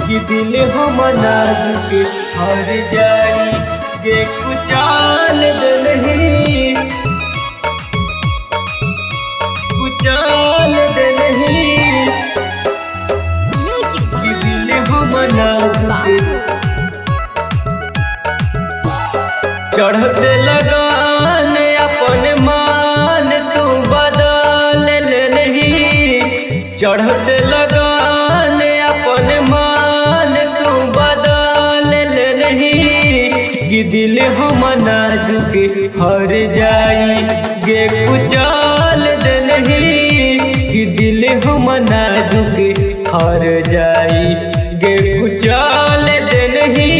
कि दिल हम नाजुक हर जाई गे कुचाल दिलही कुचाल दिलही कि दिल हम नाजुक चढ़ते लगान अपन मान तू बदल लेही चढ़ते लगान अपन मान तू बदल लेही कि दिल हम नाजुक हर जाई गे कुचाल दिलही कि दिल हम नाजुक हर जाई गे कुचाल दिलही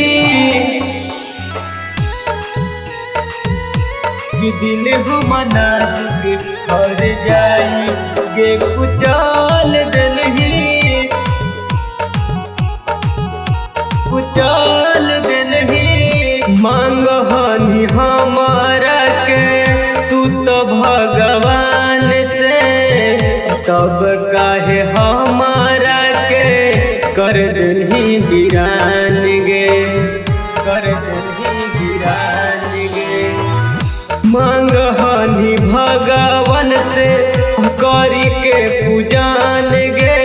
कि दिल हम नाजुक हर जाई गे कुचाल दिलही कुचाल दिलही मांगहनी हमारा के तू तो भगवान से तब काहे हमारा के कर दिलही वीरान गे कर दिलही वीरान गे मांगहनी भगवान से करी के पूजान गे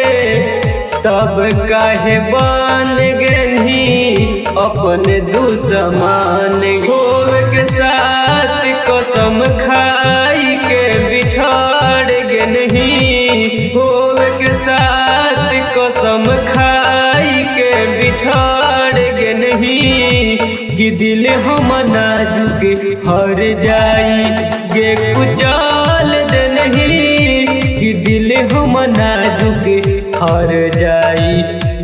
तब काहे बन गेनी अपन दुश्मन घोर के साथ कसम खाई के बिछड़ गेनी घोर के साथ कसम खाई के बिछड़ गेनी कि दिल हम नाजुक हर जाई गे कुचाल दिलही कि दिल हम नाजुक हर जाई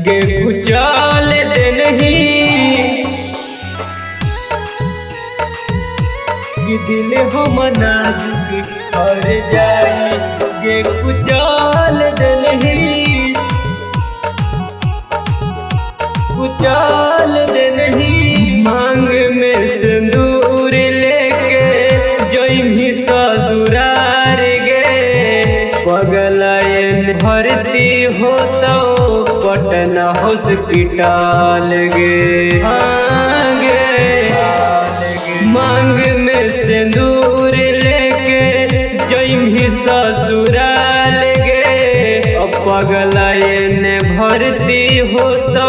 गे कुचाल दिलही कि दिल हम नाजुक हर जाई गे कुचाल दिलही कुचाल दिलही मांग में सिंदूर लेके जइमी ससुरार गे पगलायन भर्ती हो तो पटना हॉस्पिटल गे हाँ गे मांग में सिंदूर लेके जइमी ससुराल गे पगलायन भर्ती हो तो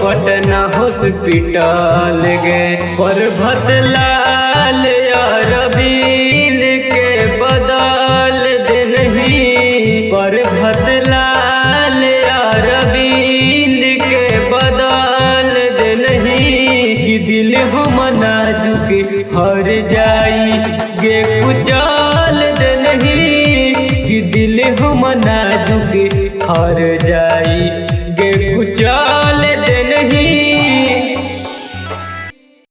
पटना हॉस्पिटल गे पर्वत लाल अरविंद के बदल दिलही पर्वत लाल अरविंद के बदल दिलही कि दिल हम नाजुक हर जाई गे कुचाल